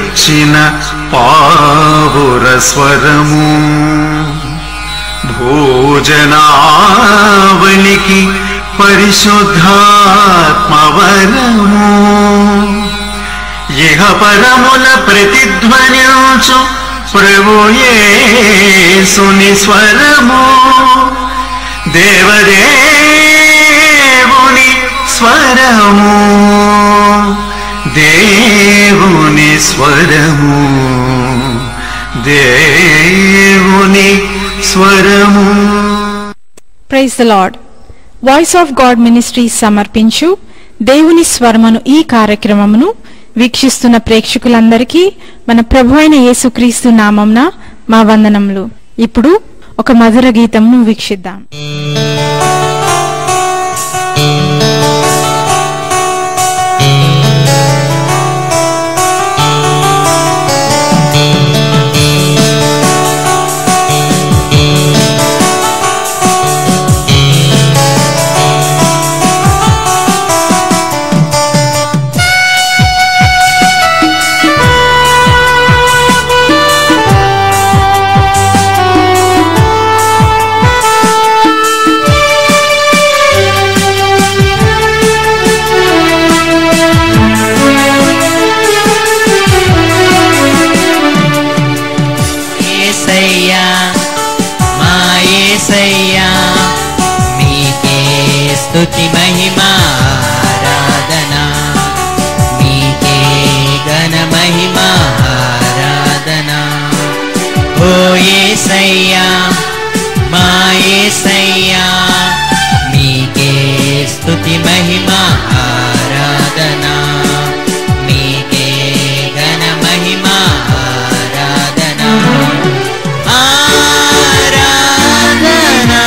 వచ్చిన పావుర స్వరము భోజనావళికి పరిశుద్ధాత్మవరము ఇహ పరముల ప్రతిధ్వనించు ప్రభు యేసుని స్వరము దేవదేవుని స్వరము దేవుని స్వరము దేవుని స్వరము. Praise the Lord. Voice of God ministries సమర్పించు దేవుని స్వరమును ఈ కార్యక్రమమును వీక్షిస్తున్న ప్రేక్షకులందరికీ మన ప్రభు అయిన యేసుక్రీస్తు నామమున మా వందనములు. ఇప్పుడు ఒక మధుర గీతమును వీక్షిద్దాం. స్తుతి మహిమా ఆరాధనా మీకే ఘన మహిమా ఆరాధనా. ఓ యేసయ్యా మా యేసయ్యా మీకే స్తుతి మహిమా ఆరాధనా మీకే ఘన మహిమా ఆరాధనా ఆరాధనా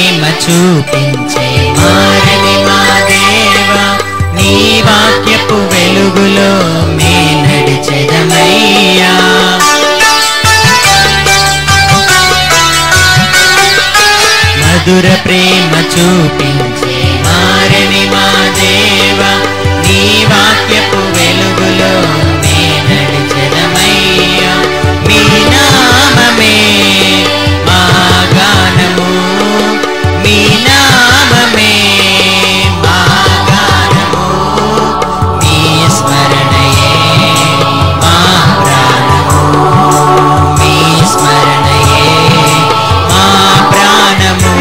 ప్రేమ చూపించే మారని మా దేవా, నీ వాక్యపు వెలుగులో మే నడిచెదమయ్యా. మధుర ప్రేమ చూపించే మారని మా దేవా, నీ వాక్యపు వెలుగులో మే నడిచెదమయ్యా. మీ నామమే మా గానము, మీ నామమే మా గానము, మీ స్మరణయే మా ప్రాణము, మీ స్మరణయే మా ప్రాణము.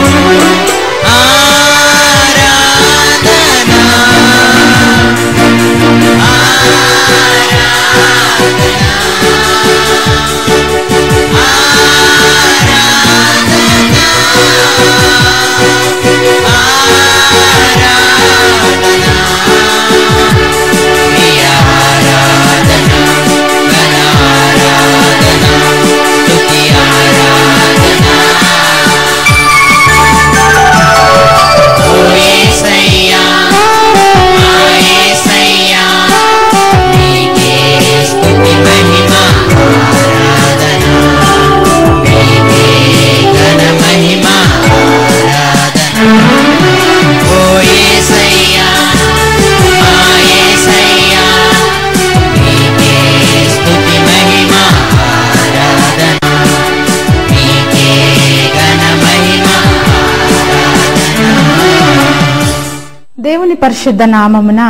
దేవుని పరిశుద్ధ నామమున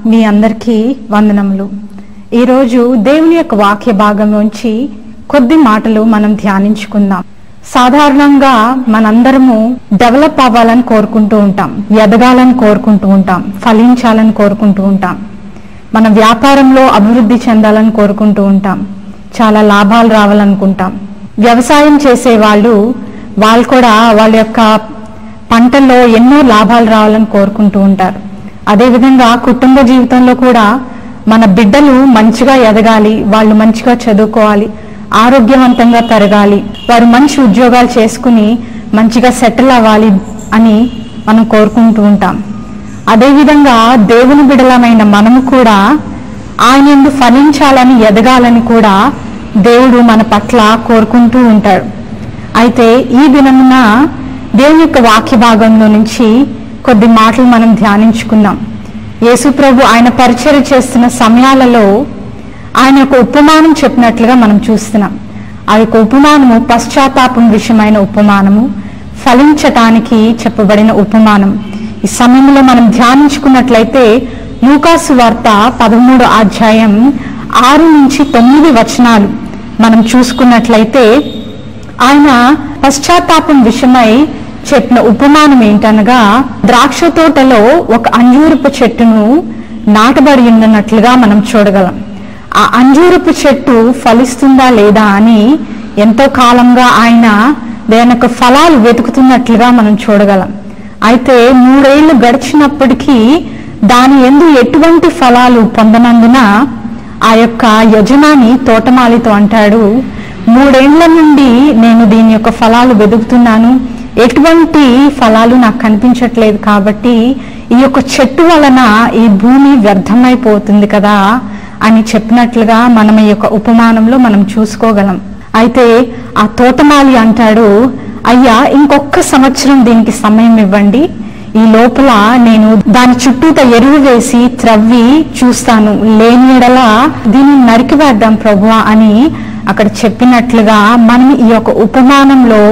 మీ అందరికీ వందనములు. ఈరోజు దేవుని యొక్క వాక్య భాగంలోంచి కొద్ది మాటలు మనం ధ్యానించుకుందాం. సాధారణంగా మనందరము డెవలప్ అవ్వాలని కోరుకుంటూ ఉంటాం, ఎదగాలని కోరుకుంటూ ఉంటాం, ఫలించాలని కోరుకుంటూ ఉంటాం, మన వ్యాపారంలో అభివృద్ధి చెందాలని కోరుకుంటూ ఉంటాం, చాలా లాభాలు రావాలనుకుంటాం. వ్యవసాయం చేసే వాళ్ళు కూడా వాళ్ళ యొక్క పంటల్లో ఎన్నో లాభాలు రావాలని కోరుకుంటూ ఉంటారు. అదేవిధంగా కుటుంబ జీవితంలో కూడా మన బిడ్డలు మంచిగా ఎదగాలి, వాళ్ళు మంచిగా చదువుకోవాలి, ఆరోగ్యవంతంగా పెరగాలి, వారు మంచి ఉద్యోగాలు చేసుకుని మంచిగా సెటిల్ అవ్వాలి అని మనం కోరుకుంటూ ఉంటాం. అదేవిధంగా దేవుని బిడ్డలమైన మనము కూడా ఆయన యందు ఫలించాలని, ఎదగాలని కూడా దేవుడు మన పట్ల కోరుకుంటూ ఉంటాడు. అయితే ఈ దినమున దేవుని యొక్క వాక్య భాగంలో నుంచి కొద్ది మాటలు మనం ధ్యానించుకుందాం. యేసు ప్రభు ఆయన పరిచర్య చేస్తున్న సమయాలలో ఆయన యొక్క ఉపమానం చెప్పినట్లుగా మనం చూస్తున్నాం. ఆ యొక్క ఉపమానము పశ్చాత్తాపం విషయమైన ఉపమానము, ఫలించటానికి చెప్పబడిన ఉపమానం. ఈ సమయంలో మనం ధ్యానించుకున్నట్లయితే లూకాసు వార్త 13వ అధ్యాయం 6 నుంచి 9 వచనాలు మనం చూసుకున్నట్లయితే ఆయన పశ్చాత్తాపం విషయమై చెప్పిన ఉపమానం ఏంటనగా, ద్రాక్ష తోటలో ఒక అంజూరపు చెట్టును నాటబడి ఉన్నట్లుగా మనం చూడగలం. ఆ అంజూరపు చెట్టు ఫలిస్తుందా లేదా అని ఎంతో కాలంగా ఆయన దాని యొక్క ఫలాలు వెతుకుతున్నట్లుగా మనం చూడగలం. అయితే 3 ఏళ్లు గడిచినప్పటికీ దాని యందు ఎటువంటి ఫలాలు పొందనందున ఆ యొక్క యజమాని తోటమాలితో అంటాడు, 3 ఏళ్ల నుండి నేను దీని యొక్క ఫలాలు వెతుకుతున్నాను, ఎటువంటి ఫలాలు నాకు కనిపించట్లేదు, కాబట్టి ఈ యొక్క చెట్టు వలన ఈ భూమి వ్యర్థమైపోతుంది కదా అని చెప్పినట్లుగా మనం ఈ యొక్క ఉపమానంలో మనం చూసుకోగలం. అయితే ఆ తోటమాలి అంటాడు, అయ్యా ఇంకొక సంవత్సరం దీనికి సమయం ఇవ్వండి, ఈ లోపల నేను దాని చుట్టూత ఎరువు వేసి త్రవ్వి చూస్తాను, లేని ఎడల దీన్ని నరికివేద్దాం ప్రభువా అని అక్కడ చెప్పినట్లుగా మనం ఈ యొక్క ఉపమానంలో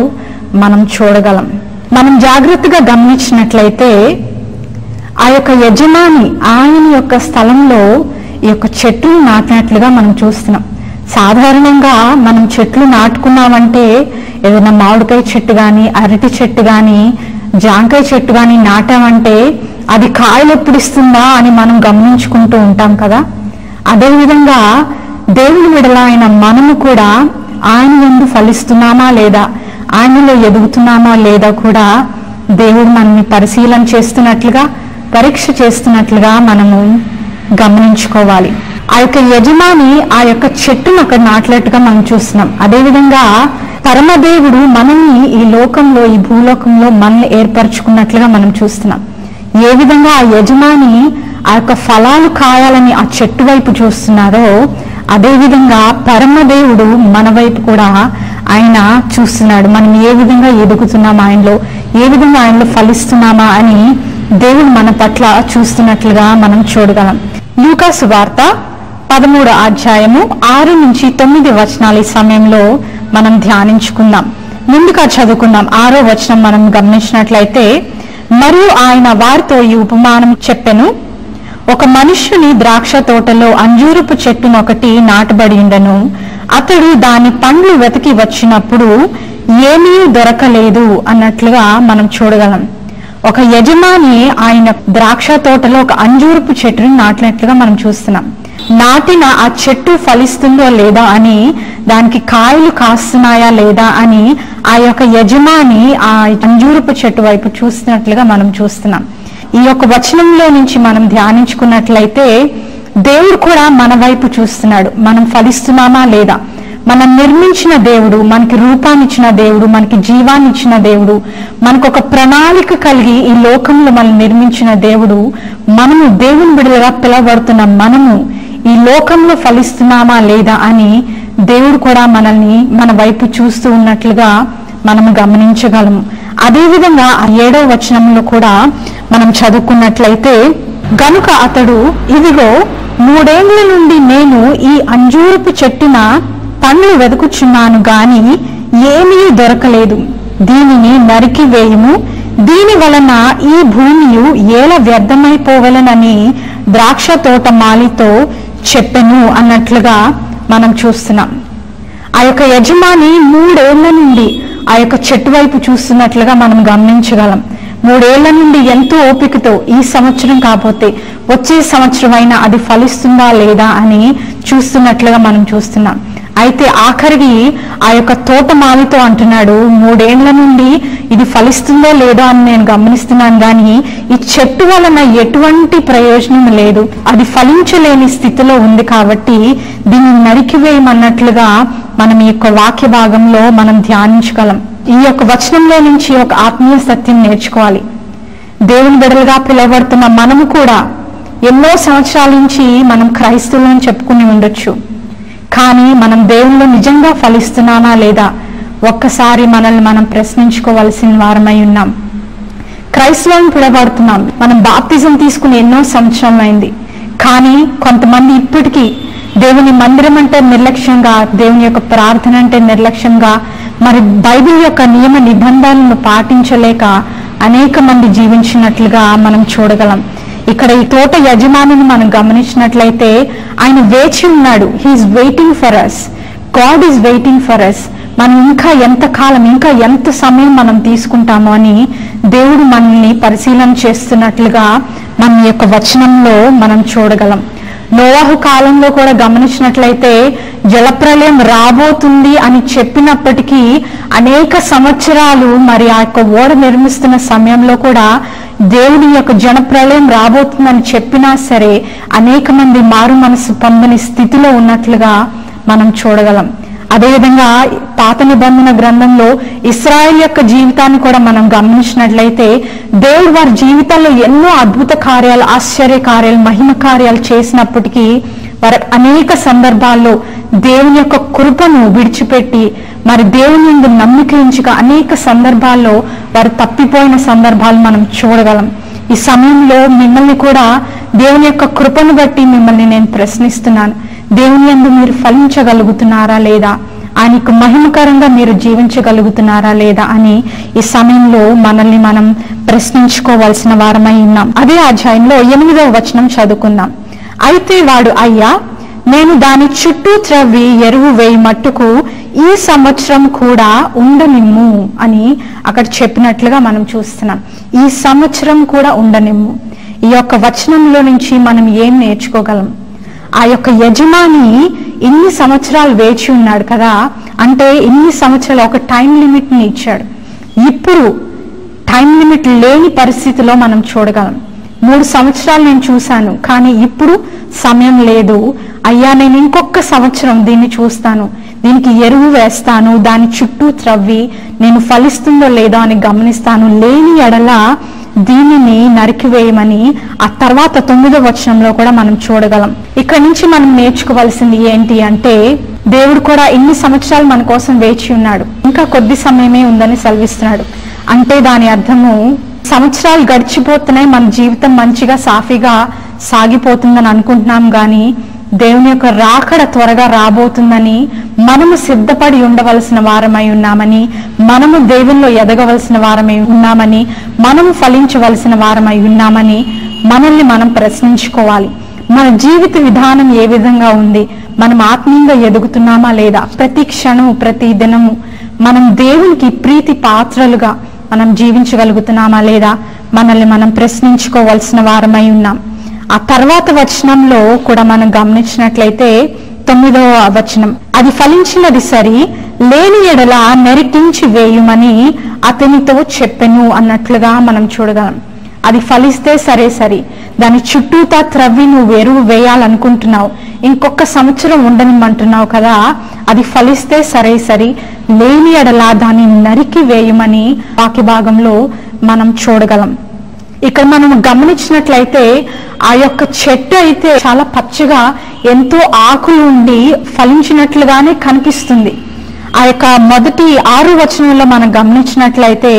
మనం చూడగలం. మనం జాగ్రత్తగా గమనించినట్లయితే ఆ యొక్క యజమాని ఆయన యొక్క స్థలంలో ఈ యొక్క చెట్టును నాటినట్లుగా మనం చూస్తున్నాం. సాధారణంగా మనం చెట్లు నాటుకున్నామంటే ఏదైనా మామిడికాయ చెట్టు కానీ, అరటి చెట్టు కానీ, జాంకాయ చెట్టు కానీ నాటామంటే అది కాయలు ఎప్పుడు ఇస్తుందా అని మనం గమనించుకుంటూ ఉంటాం కదా. అదేవిధంగా దేవుని విడల అయిన మనము కూడా ఆయన యందు ఫలిస్తున్నామా లేదా, ఆయనలో ఎదుగుతున్నామా లేదా కూడా దేవుడు మనల్ని పరిశీలన చేస్తున్నట్లుగా, పరీక్ష చేస్తున్నట్లుగా మనము గమనించుకోవాలి. ఆ యొక్క యజమాని ఆ యొక్క చెట్టును అక్కడ నాటినట్టుగా మనం చూస్తున్నాం. అదేవిధంగా పరమదేవుడు మనల్ని ఈ లోకంలో, ఈ భూలోకంలో మనల్ని ఏర్పరచుకున్నట్లుగా మనం చూస్తున్నాం. ఏ విధంగా ఆ యజమాని ఆ యొక్క ఫలాలు కాయాలని ఆ చెట్టు వైపు చూస్తున్నారో, అదేవిధంగా పరమదేవుడు మన వైపు కూడా ఆయన చూస్తున్నాడు. మనం ఏ విధంగా ఎదుగుతున్నామా, ఆయనలో ఏ విధంగా ఆయనలో ఫలిస్తున్నామా అని దేవుడు మన పట్ల చూస్తున్నట్లుగా మనం చూడగలం. లూకా సువార్త 13వ అధ్యాయము 6 నుంచి 9 వచనాలు ఈ సమయంలో మనం ధ్యానించుకుందాం. ముందుగా చదువుకుందాం. 6వ వచనం మనం గమనించినట్లయితే, మరియు ఆయన వారితో ఈ ఉపమానం చెప్పెను. ఒక మనుష్యుని ద్రాక్ష తోటలో అంజూరపు చెట్టునొకటి నాటబడి ఉండెను. అతడు దాని పండ్లు వెతికి వచ్చినప్పుడు ఏమీ దొరకలేదు అన్నట్లుగా మనం చూడగలం. ఒక యజమాని ఆయన ద్రాక్ష తోటలో ఒక అంజూరపు చెట్టుని నాటినట్లుగా మనం చూస్తున్నాం. నాటిన ఆ చెట్టు ఫలిస్తుందో లేదా అని, దానికి కాయలు కాస్తున్నాయా లేదా అని ఆ యొక్క యజమాని ఆ అంజూరపు చెట్టు వైపు చూస్తున్నట్లుగా మనం చూస్తున్నాం. ఈ యొక్క వచనంలో నుంచి మనం ధ్యానించుకున్నట్లయితే దేవుడు కూడా మన వైపు చూస్తున్నాడు. మనం ఫలిస్తున్నామా లేదా, మనం నిర్మించిన దేవుడు, మనకి రూపాన్ని ఇచ్చిన దేవుడు, మనకి జీవాన్ని ఇచ్చిన దేవుడు, మనకు ఒక ప్రణాళిక కలిగి ఈ లోకంలో మనం నిర్మించిన దేవుడు, మనము దేవుని బిడ్డలుగా పిలువబడుతున్న మనము ఈ లోకంలో ఫలిస్తున్నామా లేదా అని దేవుడు కూడా మనల్ని మన వైపు చూస్తూ ఉన్నట్లుగా మనము గమనించగలము. అదేవిధంగా 7వ వచనంలో కూడా మనం చదువుకున్నట్లయితే, గనుక అతడు, ఇదిగో 3 ఏళ్ల నుండి నేను ఈ అంజూరపు చెట్టున పండ్లు వెతుకుచున్నాను గాని ఏమీ దొరకలేదు, దీనిని నరికి వేయుము, దీని వలన ఈ భూమియు ఏల వ్యర్థమైపోవలనని ద్రాక్ష తోట మాలితో చెప్పెను అన్నట్లుగా మనం చూస్తున్నాం. ఆ యొక్క యజమాని 3 ఏళ్ల నుండి ఆ యొక్క చెట్టు వైపు చూస్తున్నట్లుగా మనం గమనించగలం. 3 ఏళ్ల నుండి ఎంతో ఓపికతో ఈ సంవత్సరం కాకపోతే వచ్చే సంవత్సరం అయినా అది ఫలిస్తుందా లేదా అని చూస్తున్నట్లుగా మనం చూస్తున్నాం. అయితే ఆఖరికి ఆ యొక్క తోటమాలితో అంటున్నాడు, 3 ఏళ్ల నుండి ఇది ఫలిస్తుందో లేదో అని నేను గమనిస్తున్నాను, కానీ ఈ చెట్టు వలన ఎటువంటి ప్రయోజనం లేదు, అది ఫలించలేని స్థితిలో ఉంది, కాబట్టి దీన్ని నరికివేయమన్నట్లుగా మనం ఈ యొక్క వాక్య భాగంలో మనం ధ్యానించగలం. ఈ యొక్క వచనంలో నుంచి ఒక ఆత్మీయ సత్యం నేర్చుకోవాలి. దేవుని బిడ్డలుగా పిలువబడుతున్న మనము కూడా ఎన్నో సంవత్సరాల నుంచి మనం క్రైస్తవులను చెప్పుకుని ఉండొచ్చు, కానీ మనం దేవుల్లో నిజంగా ఫలిస్తున్నామా లేదా ఒక్కసారి మనల్ని మనం ప్రశ్నించుకోవాల్సిన వారమై ఉన్నాం. క్రైస్తవులను పిలువబడుతున్నాం, మనం బాప్తిజం తీసుకుని ఎన్నో సంవత్సరాలైంది, కానీ కొంతమంది ఇప్పటికీ దేవుని మందిరం అంటే నిర్లక్ష్యంగా, దేవుని యొక్క ప్రార్థన అంటే నిర్లక్ష్యంగా, మరి బైబిల్ యొక్క నియమ నిబంధనలను పాటించలేక అనేక మంది జీవించినట్లుగా మనం చూడగలం. ఇక్కడ ఈ తోట యజమానిని మనం గమనించినట్లయితే ఆయన వేచి ఉన్నాడు. He is waiting for us, God is waiting for us. మనం ఇంకా ఎంత కాలం, ఇంకా ఎంత సమయం మనం తీసుకుంటామో అని దేవుడు మనల్ని పరిశీలన చేస్తున్నట్లుగా మన యొక్క వచనంలో మనం చూడగలం. నోవాహు కాలంలో కూడా గమనించినట్లయితే జలప్రలయం రాబోతుంది అని చెప్పినప్పటికీ అనేక సంవత్సరాలు మరి ఆ యొక్క ఓడ నిర్మిస్తున్న సమయంలో కూడా దేవుని యొక్క జనప్రలయం రాబోతుందని చెప్పినా సరే అనేక మంది మారు మనసు పొందని స్థితిలో ఉన్నట్లుగా మనం చూడగలం. అదేవిధంగా పాత నిబంధన గ్రంథంలో ఇశ్రాయేల్ యొక్క జీవితాన్ని కూడా మనం గమనించినట్లయితే దేవుడు వారి జీవితాల్లో ఎన్నో అద్భుత కార్యాలు, ఆశ్చర్య కార్యాలు, మహిమ కార్యాలు చేసినప్పటికీ వారు అనేక సందర్భాల్లో దేవుని యొక్క కృపను విడిచిపెట్టి మరి దేవుని యందు నమ్మిక ఉంచక అనేక సందర్భాల్లో వారు తప్పిపోయిన సందర్భాలు మనం చూడగలం. ఈ సమయంలో మిమ్మల్ని కూడా దేవుని యొక్క కృపను బట్టి మిమ్మల్ని నేను ప్రశ్నిస్తున్నాను. దేవుని యందు మీరు ఫలించగలుగుతున్నారా లేదా, ఆయనకు మహిమకరంగా మీరు జీవించగలుగుతున్నారా లేదా అని ఈ సమయంలో మనల్ని మనం ప్రశ్నించుకోవాల్సిన వారమై ఉన్నాం. అదే అధ్యాయంలో 8వ వచనం చదువుకుందాం. అయితే వాడు, అయ్యా, నేను దాని చుట్టూ త్రవ్వి ఎరువు వేయి మట్టుకు ఈ సంవత్సరం కూడా ఉండనిమ్ము అని అక్కడ చెప్పినట్లుగా మనం చూస్తున్నాం. ఈ సంవత్సరం కూడా ఉండనిమ్ము. ఈ యొక్క వచనంలో నుంచి మనం ఏం నేర్చుకోగలం? ఆ యొక్క యజమాని ఇన్ని సంవత్సరాలు వేచి ఉన్నాడు కదా, అంటే ఇన్ని సంవత్సరాలు ఒక టైం లిమిట్ ని ఇచ్చాడు. ఇప్పుడు టైం లిమిట్ లేని పరిస్థితిలో మనం చూడగలం. 3 సంవత్సరాలు నేను చూశాను, కానీ ఇప్పుడు సమయం లేదు అయ్యా, నేను ఇంకొక సంవత్సరం దీన్ని చూస్తాను, దీనికి ఎరువు వేస్తాను, దాని చుట్టూ త్రవ్వి నేను ఫలిస్తుందో లేదో అని గమనిస్తాను, లేని ఎడల దీనిని నరికివేయమని ఆ తర్వాత 9వ వచనంలో కూడా మనం చూడగలం. ఇక్కడ నుంచి మనం నేర్చుకోవాల్సింది ఏంటి అంటే, దేవుడు కూడా ఇన్ని సంవత్సరాలు మన కోసం వేచి ఉన్నాడు, ఇంకా కొద్ది సమయమే ఉందని సెలవిస్తున్నాడు. అంటే దాని అర్థము సంవత్సరాలు గడిచిపోతున్నాయి, మన జీవితం మంచిగా సాఫీగా సాగిపోతుందని అనుకుంటున్నాం, కానీ దేవుని యొక్క రాకడ త్వరగా రాబోతుందని మనము సిద్ధపడి ఉండవలసిన వారమై ఉన్నామని, మనము దేవునిలో ఎదగవలసిన వారమై ఉన్నామని, మనము ఫలించవలసిన వారమై ఉన్నామని మనల్ని మనం ప్రశ్నించుకోవాలి. మన జీవిత విధానం ఏ విధంగా ఉంది, మనం ఆత్మీయంగా ఎదుగుతున్నామా లేదా, ప్రతి క్షణము ప్రతి దినము మనం దేవునికి ప్రీతి పాత్రలుగా మనం జీవించగలుగుతున్నామా లేదా మనల్ని మనం ప్రశ్నించుకోవాల్సిన వారమై ఉన్నాం. ఆ తర్వాత వచనంలో కూడా మనం గమనించినట్లయితే 9వ వచనం, అది ఫలించినది సరి, లేని ఎడల నరికించి వేయుమని అతనితో చెప్పెను అన్నట్లుగా మనం చూడగలం. అది ఫలిస్తే సరే సరి, దాని చుట్టూతా త్రవ్వి నువ్వు ఎరువు వేయాలనుకుంటున్నావు, ఇంకొక సంవత్సరం ఉండనిమ్మంటున్నావు కదా, అది ఫలిస్తే సరే సరి, లేని ఎడల దాన్ని నరికి వేయమని వాక్య భాగంలో మనం చూడగలం. ఇక్కడ మనం గమనించినట్లయితే ఆ యొక్క చెట్టు అయితే చాలా పచ్చగా ఎంతో ఆకులు ఉండి ఫలించినట్లుగానే కనిపిస్తుంది. ఆ యొక్క మొదటి 6 వచనంలో మనం గమనించినట్లయితే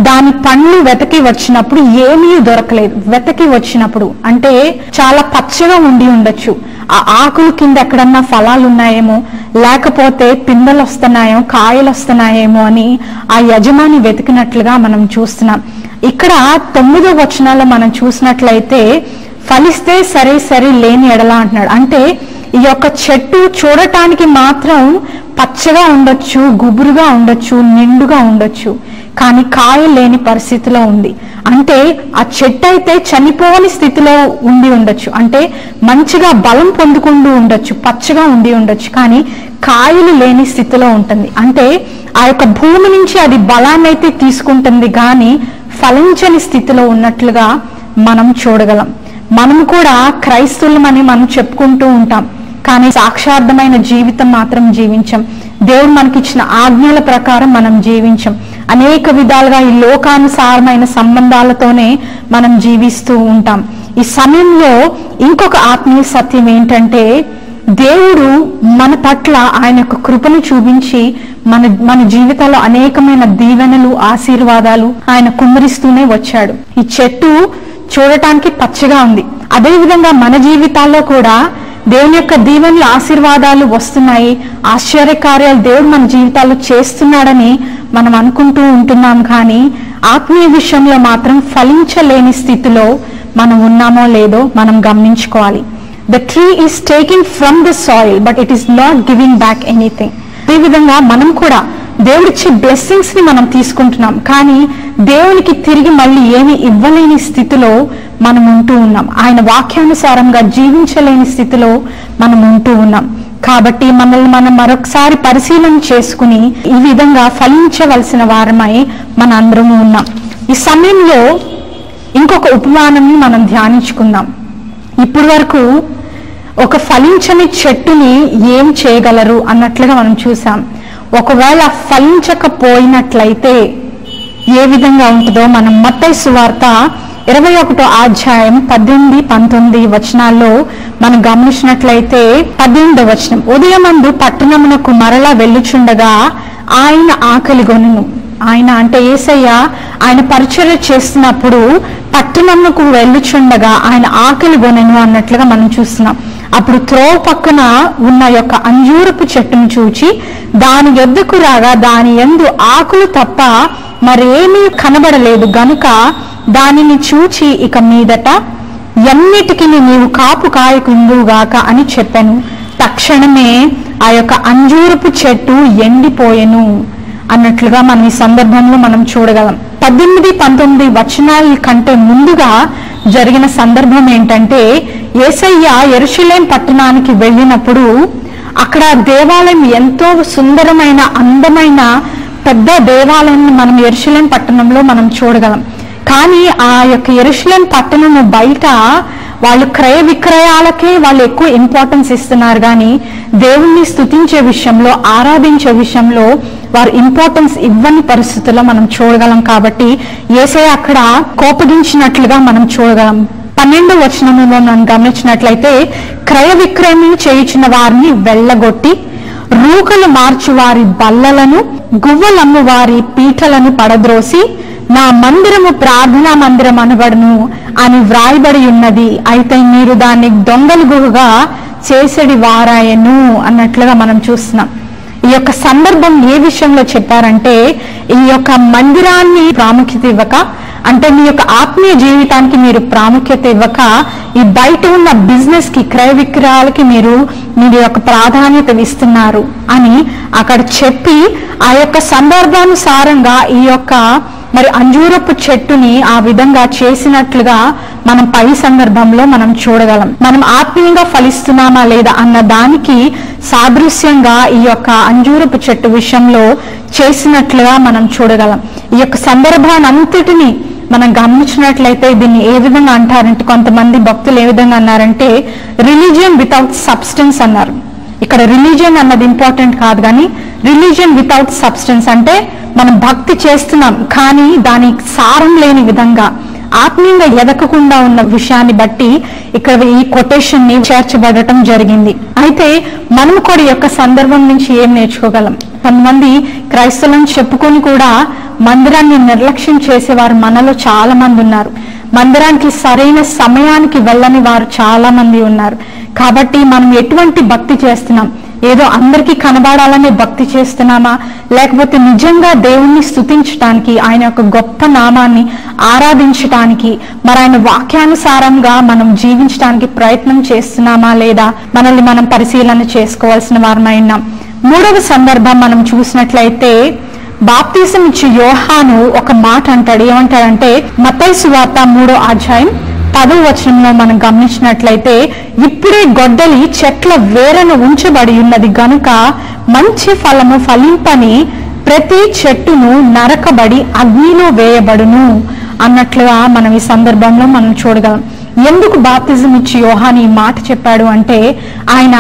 దాని పండ్లు వెతకి వచ్చినప్పుడు ఏమీ దొరకలేదు. వెతకి వచ్చినప్పుడు అంటే చాలా పచ్చగా ఉండి ఉండొచ్చు, ఆ ఆకులు కింద ఎక్కడన్నా ఫలాలు ఉన్నాయేమో, లేకపోతే పిందెలు వస్తున్నాయేమో, కాయలు వస్తున్నాయేమో అని ఆ యజమాని వెతికినట్లుగా మనం చూస్తున్నాం. ఇక్కడ 9వ వచనాల్లో మనం చూసినట్లయితే ఫలిస్తే సరే సరే, లేని ఎడల అంటున్నాడు. అంటే ఈ యొక్క చెట్టు చూడటానికి మాత్రం పచ్చగా ఉండొచ్చు, గుబురుగా ఉండొచ్చు, నిండుగా ఉండొచ్చు, కానీ కాయ లేని పరిస్థితిలో ఉంది. అంటే ఆ చెట్టు అయితే చనిపోని స్థితిలో ఉండి ఉండొచ్చు, అంటే మంచిగా బలం పొందుకుంటూ ఉండొచ్చు, పచ్చగా ఉండి ఉండొచ్చు, కానీ కాయలు లేని స్థితిలో ఉంటుంది. అంటే ఆ యొక్క భూమి నుంచి అది బలాన్ని అయితే తీసుకుంటుంది, కానీ ఫలించని స్థితిలో ఉన్నట్లుగా మనం చూడగలం. మనం కూడా క్రైస్తవులమని మనం చెప్పుకుంటూ ఉంటాం, కానీ సాక్షార్థమైన జీవితం మాత్రం జీవించం. దేవుడు మనకిచ్చిన ఆజ్ఞల ప్రకారం మనం జీవించం. అనేక విధాలుగా ఈ లోకానుసారమైన సంబంధాలతోనే మనం జీవిస్తూ ఉంటాం. ఈ సమయంలో ఇంకొక ఆత్మీయ సత్యం ఏంటంటే, దేవుడు మన పట్ల ఆయన యొక్క కృపను చూపించి మన జీవితాల్లో అనేకమైన దీవెనలు, ఆశీర్వాదాలు ఆయన కుమ్మరిస్తూనే వచ్చాడు. ఈ చెట్టు చూడటానికి పచ్చగా ఉంది, అదేవిధంగా మన జీవితాల్లో కూడా దేవుని యొక్క దీవెనలు, ఆశీర్వాదాలు వస్తున్నాయి, ఆశ్చర్యకార్యాలు దేవుడు మన జీవితాల్లో చేస్తున్నాడని మనం అనుకుంటూ ఉంటున్నాం, కానీ ఆత్మీయ విషయంలో మాత్రం ఫలించలేని స్థితిలో మనం ఉన్నామో లేదో మనం గమనించుకోవాలి. The tree is taken from the soil, but it is not giving back anything. అదేవిధంగా మనం కూడా దేవుడిచ్చే బ్లెస్సింగ్స్ ని మనం తీసుకుంటున్నాం, కానీ దేవునికి తిరిగి మళ్ళీ ఏమి ఇవ్వలేని స్థితిలో మనం ఉంటూ ఉన్నాం. ఆయన వాక్యానుసారంగా జీవించలేని స్థితిలో మనం ఉంటూ ఉన్నాం. కాబట్టి మనల్ని మనం మరొకసారి పరిశీలన చేసుకుని ఈ విధంగా ఫలించవలసిన వారమై మన అందరము ఉన్నాం. ఈ సమయంలో ఇంకొక ఉపమానాన్ని మనం ధ్యానించుకుందాం. ఇప్పటి వరకు ఒక ఫలించని చెట్టుని ఏం చేయగలరు అన్నట్లుగా మనం చూసాం. ఒకవేళ ఫలించకపోయినట్లయితే ఏ విధంగా ఉంటుందో మనం మత్తయి సువార్త 21వ అధ్యాయం 18-19 వచనాల్లో మనం గమనించినట్లయితే 18వ వచనం, ఉదయమందు పట్టణమునకు మరలా వెళ్ళుచుండగా ఆయన ఆకలిగొనెను. ఆయన అంటే యేసయ్య ఆయన పరిచర్య చేస్తున్నప్పుడు పట్టణమునకు వెళ్ళుచుండగా ఆయన ఆకలిగొనెను అన్నట్లుగా మనం చూస్తున్నాం. అప్పుడు త్రోవ పక్కన ఉన్న యొక్క అంజూరపు చెట్టును చూచి దాని యొద్దకు రాగా దాని యందు ఆకులు తప్ప మరేమీ కనబడలేదు గనుక దానిని చూచి ఇక మీదట ఎన్నిటికి నీవు కాపు కాయకుందుగాక అని చెప్పాను. తక్షణమే ఆ యొక్క అంజూరపు చెట్టు ఎండిపోయెను అన్నట్లుగా మనం ఈ సందర్భంలో మనం చూడగలం. 18-19 వచనాల కంటే ముందుగా జరిగిన సందర్భం ఏంటంటే, యేసయ్య యెరూషలేము పట్టణానికి వెళ్ళినప్పుడు అక్కడ దేవాలయం ఎంతో సుందరమైన, అందమైన పెద్ద దేవాలయాన్ని మనం యెరూషలేము పట్టణంలో మనం చూడగలం. కానీ ఆ యొక్క యెరూషలేము పట్టణము బయట వాళ్ళు క్రయ విక్రయాలకే వాళ్ళు ఎక్కువ ఇంపార్టెన్స్ ఇస్తున్నారు, కానీ దేవుణ్ణి స్తుతించే విషయంలో, ఆరాధించే విషయంలో వారు ఇంపార్టెన్స్ ఇవ్వని పరిస్థితుల్లో మనం చూడగలం. కాబట్టి యేసయ్య అక్కడ కోపగించినట్లుగా మనం చూడగలం. 12వ వచనంలో మనం గమనించినట్లయితే, క్రయ విక్రయం చేయుచున్న వారిని వెళ్ళగొట్టి రూకలు మార్చు వారి బల్లలను, గువ్వలమ్ము వారి పీటలను పడద్రోసి నా మందిరము ప్రార్థనా మందిరం అనబడును అని వ్రాయబడి ఉన్నది, అయితే మీరు దాన్ని దొంగలు గుహగా చేసేడి వారాయను అన్నట్లుగా మనం చూస్తున్నాం. ఈ యొక్క సందర్భం ఏ విషయంలో చెప్పారంటే, ఈ యొక్క మందిరాన్ని ప్రాముఖ్యత ఇవ్వక, అంటే మీ యొక్క ఆత్మీయ జీవితానికి మీరు ప్రాముఖ్యత ఇవ్వక, ఈ బయట ఉన్న బిజినెస్ కి, క్రయ విక్రయాలకి మీరు యొక్క ప్రాధాన్యత ఇస్తున్నారు అని అక్కడ చెప్పి, ఆ యొక్క సందర్భానుసారంగా ఈ యొక్క మరి అంజూరపు చెట్టుని ఆ విధంగా చేసినట్లుగా మనం పై సందర్భంలో మనం చూడగలం. మనం ఆత్మీయంగా ఫలిస్తున్నామా లేదా అన్న దానికి సాదృశ్యంగా ఈ యొక్క అంజూరపు చెట్టు విషయంలో చేసినట్లుగా మనం చూడగలం. ఈ యొక్క సందర్భాన్ని అంతటిని మనం గమనించినట్లయితే దీన్ని ఏ విధంగా అంటారంటే, కొంతమంది భక్తులు ఏ విధంగా అన్నారంటే రిలీజియన్ వితౌట్ సబ్స్టెన్స్ అన్నారు. ఇక్కడ రిలీజియన్ అన్నది ఇంపార్టెంట్ కాదు, కానీ రిలీజియన్ వితౌట్ సబ్స్టెన్స్ అంటే మనం భక్తి చేస్తున్నాం కానీ దాని సారం లేని విధంగా, ఆత్మీయంగా ఎదగకుండా ఉన్న విషయాన్ని బట్టి ఇక్కడ ఈ కొటేషన్ ని చేర్చబడటం జరిగింది. అయితే మనం కూడా ఈ యొక్క సందర్భం నుంచి ఏం నేర్చుకోగలం? కొంతమంది క్రైస్తవులను చెప్పుకొని కూడా మందిరాన్ని నిర్లక్ష్యం చేసేవారు మనలో చాలా మంది ఉన్నారు. మందిరానికి సరైన సమయానికి వెళ్ళని వారు చాలా మంది ఉన్నారు. కాబట్టి మనం ఎటువంటి భక్తి చేస్తున్నాం? ఏదో అందరికీ కనబడాలనే భక్తి చేస్తున్నామా, లేకపోతే నిజంగా దేవుణ్ణి స్తుతించడానికి, ఆయన యొక్క గొప్ప నామాన్ని ఆరాధించడానికి, మరి ఆయన వాక్యానుసారంగా మనం జీవించడానికి ప్రయత్నం చేస్తున్నామా లేదా మనల్ని మనం పరిశీలన చేసుకోవాల్సిన వారమై ఉన్నాం. 3వ సందర్భం మనం చూసినట్లయితే, బాప్తిసం ఇచ్చే యోహాను ఒక మాట అంటాడు. ఏమంటాడంటే, మత్తయి సువార్త 3వ అధ్యాయం 10వ వచనంలో మనం గమనించినట్లయితే, ఇప్పుడే గొడ్డలి చెట్ల వేరను ఉంచబడి ఉన్నది గనుక మంచి ఫలము ఫలింపని ప్రతి చెట్టును నరకబడి అగ్నిలో వేయబడును అన్నట్లుగా మనం ఈ సందర్భంలో మనం చూడగలం. ఎందుకు బాప్తిజం ఇచ్చి యోహాను ఈ మాట చెప్పాడు అంటే, ఆయన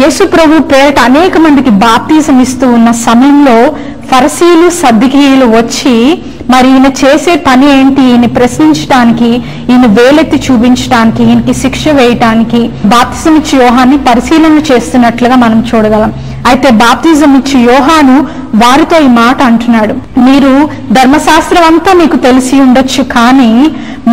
యేసు ప్రభు పేరిట అనేక మందికి బాప్తిజం ఇస్తూ ఉన్న సమయంలో ఫరిసీయులు, సద్దూకీయులు వచ్చి మరి ఈయన చేసే పని ఏంటి, ఈయన ప్రశ్నించడానికి, ఈయన వేలెత్తి చూపించడానికి, ఈయనకి శిక్ష వేయటానికి బాప్తిజం ఇచ్చి యోహాన్ని పరిశీలన చేస్తున్నట్లుగా మనం చూడగలం. అయితే బాప్తిజం ఇచ్చి యోహాను వారితో ఈ మాట అంటున్నాడు, మీరు ధర్మశాస్త్రం అంతా మీకు తెలిసి ఉండొచ్చు, కానీ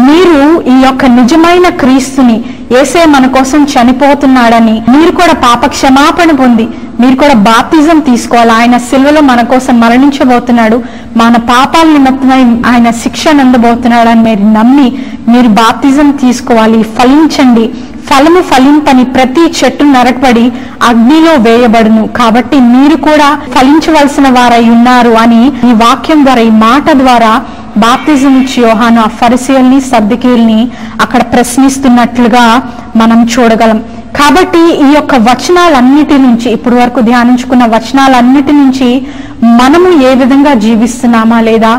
మీరు ఈ యొక్క నిజమైన క్రీస్తుని, యేసే మన కోసం చనిపోతున్నాడని, మీరు కూడా పాప క్షమాపణ పొంది మీరు కూడా బాప్తిజం తీసుకోవాలి. ఆయన సిలువలో మన కోసం మరణించబోతున్నాడు, మన పాపాల నిమిత్తమై ఆయన శిక్ష నందబోతున్నాడు అని మీరు నమ్మి మీరు బాప్తిజం తీసుకోవాలి. ఫలించండి, ఫలము ఫలింపని ప్రతి చెట్టు నరకబడి అగ్నిలో వేయబడును, కాబట్టి మీరు కూడా ఫలించవలసిన వారై ఉన్నారు అని ఈ వాక్యం ద్వారా, ఈ మాట ద్వారా బాప్తిజం ఇచ్చి యోహాను ఆ ఫరిసీయుల్ని, సద్దూకీయుల్ని అక్కడ ప్రశ్నిస్తున్నట్లుగా మనం చూడగలం. కాబట్టి ఈ యొక్క వచనాలన్నిటి నుంచి, ఇప్పటి వరకు ధ్యానించుకున్న వచనాలన్నిటి నుంచి మనము ఏ విధంగా జీవిస్తున్నామా లేదా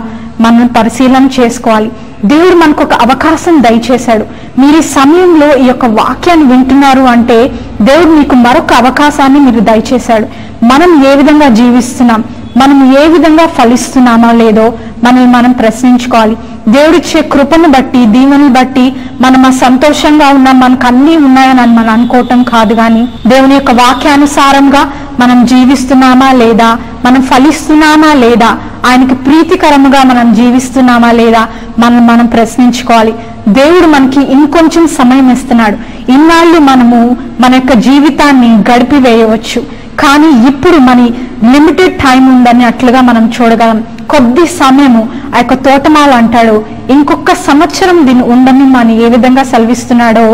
మనం పరిశీలన చేసుకోవాలి. దేవుడు మనకు ఒక అవకాశం దయచేశాడు. మీరు ఈ సమయంలో ఈ యొక్క వాక్యాన్ని వింటున్నారు అంటే దేవుడు మీకు మరొక అవకాశాన్ని మీరు దయచేశాడు. మనం ఏ విధంగా జీవిస్తున్నాం, మనం ఏ విధంగా ఫలిస్తున్నామా లేదో మనం ప్రశ్నించుకోవాలి. దేవుడిచ్చే కృపను బట్టి, దీవెనలు బట్టి మనం సంతోషంగా ఉన్నాం, మనకు అన్నీ ఉన్నాయని మనం అనుకోవటం కాదు, కానీ దేవుని యొక్క వాక్యానుసారంగా మనం జీవిస్తున్నామా లేదా, మనం ఫలిస్తున్నామా లేదా, ఆయనకి ప్రీతికరముగా మనం జీవిస్తున్నామా లేదా మనం ప్రశ్నించుకోవాలి. దేవుడు మనకి ఇంకొంచెం సమయం ఇస్తున్నాడు. ఇన్నాళ్ళు మనము మన యొక్క జీవితాన్ని గడిపివేయవచ్చు, కానీ ఇప్పుడు మన లిమిటెడ్ టైం ఉందని అట్లుగా మనం చూడగలం. కొద్ది సమయము, ఆ యొక్క తోటమాల అంటాడు, ఇంకొక సంవత్సరం దీన్ని ఉండని మనం ఏ విధంగా సెలవిస్తున్నాడో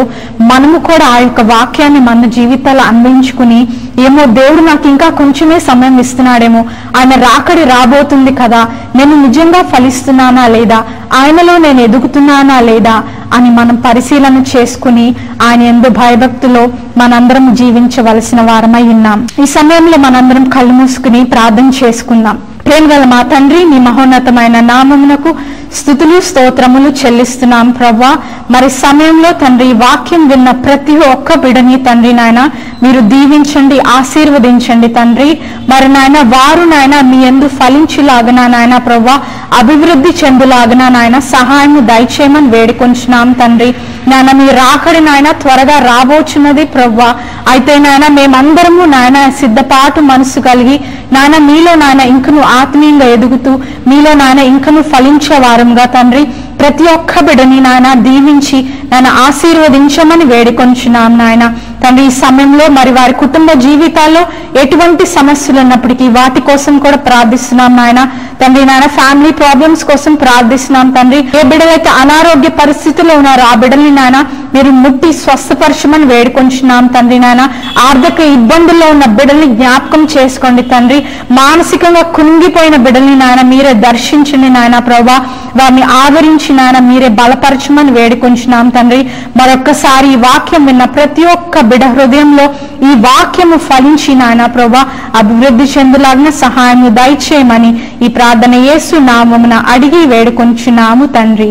మనము కూడా ఆ యొక్క వాక్యాన్ని మన జీవితాల్లో అన్వయించుకుని, ఏమో దేవుడు నాకు ఇంకా కొంచెమే సమయం ఇస్తున్నాడేమో, ఆయన రాకడి రాబోతుంది కదా, నేను నిజంగా ఫలిస్తున్నానా లేదా, ఆయనలో నేను ఎదుగుతున్నానా లేదా అని మనం పరిశీలన చేసుకుని ఆయన యందు భయభక్తులో మనందరం జీవించవలసిన వారమై ఉన్నాం. ఈ సమయంలో మనందరం కళ్ళు మూసుకుని ప్రార్థన చేసుకుందాం. ప్రేమగల మా తండ్రి, మీ మహోన్నతమైన నామమునకు స్తుతులు స్తోత్రములు చెల్లిస్తున్నాం ప్రభా. మరి సమయంలో తండ్రి వాక్యం విన్న ప్రతి ఒక్క బిడ్డని తండ్రి నాయన మీరు దీవించండి, ఆశీర్వదించండి తండ్రి. మరి నాయన వారు నాయన మీ యందు ఫలించులాగనా నాయన ప్రభా, అభివృద్ధి చెందులాగనా నాయన సహాయం దయచేయమని వేడుకొంచున్నాం తండ్రి. నాయన మీ రాకడి నాయన త్వరగా రాబోచున్నది ప్రభా. అయితే నాయన మేమందరము నాయన సిద్ధపాటు మనసు కలిగి నాయన మీలో నాయన ఇంకను ఆత్మీయంగా ఎదుగుతూ మీలో నాయన ఇంకను ఫలించే వారంగా తండ్రి ప్రతి ఒక్క బిడ్డని నాయన దీవించి నాయన ఆశీర్వదించమని వేడుకొంచున్నాం నాయన తండ్రి. ఈ సమయంలో మరి వారి కుటుంబ జీవితాల్లో ఎటువంటి సమస్యలు ఉన్నప్పటికీ వాటి కోసం కూడా ప్రార్థిస్తున్నాం నాయన తండ్రి. నాయన ఫ్యామిలీ ప్రాబ్లమ్స్ కోసం ప్రార్థిస్తున్నాం తండ్రి. ఏ బిడ్డలైతే అనారోగ్య పరిస్థితుల్లో ఉన్నారో ఆ బిడ్డల్ని నాయన మీరు ముట్టి స్వస్థపరచమని వేడుకొంచున్నాం తండ్రి. నాయన ఆర్థిక ఇబ్బందుల్లో ఉన్న బిడ్డల్ని జ్ఞాపకం చేసుకోండి తండ్రి. మానసికంగా కుంగిపోయిన బిడ్డల్ని నాయన మీరే దర్శించండి నాయన ప్రభా. వారిని ఆదరించి నాయన మీరే బలపరచమని వేడుకొంచున్నాం తండ్రి. మరొక్కసారి ఈ వాక్యం విన్న ప్రతి ఒక్క బిడ్డ హృదయంలో ఈ వాక్యము ఫలించి నాయన ప్రభా అభివృద్ధి చెందులాగిన సహాయము దయచేయమని ఈ ప్రార్థన యేసు నామమున అడిగి వేడుకొంచున్నాము తండ్రి.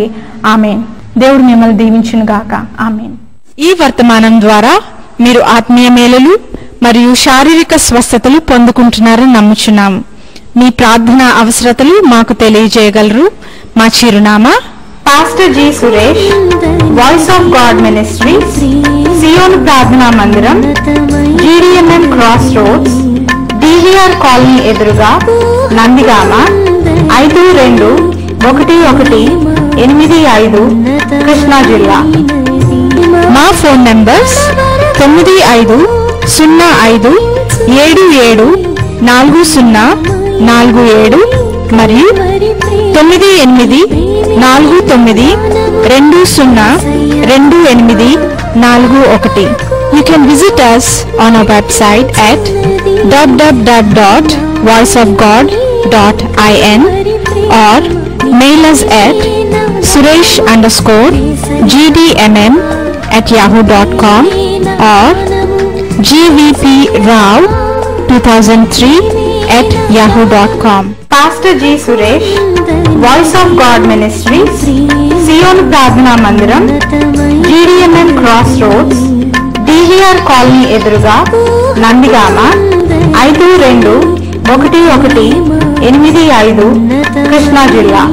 ఆమేన్. దేవుడు మిమ్మల్ని దీవించును గాక. ఆమేన్. ఈ వర్తమానం ద్వారా మీరు ఆత్మీయ మేలులు మరియు శారీరక స్వస్థతలు పొందుకుంటున్నారని నమ్ముచున్నాము. మీ ప్రార్థన అవసరతలు మాకు తెలియజేయగలరు. మా చిరునామా pastor G Suresh, voice of God ministries, Zion ప్రార్థనా మందిరం, GDMM cross roads, DVR colony ఎదురుగా, నందిగామ 521185, కృష్ణా జిల్లా. మా ఫోన్ నంబర్స్ 9557740447 మరియు 9849202841. You can visit us on our website at www.voiceofgod.in or mail us at suresh_gdmm@yahoo.com or gvprao2003@yahoo.com. Pastor G. Suresh, Voice of God Ministries, Sion Pradhana Mandiram, GDMM Cross Roads, DVR Colony ఎదురుగా, నందిగామ 521185, కృష్ణా జిల్లా.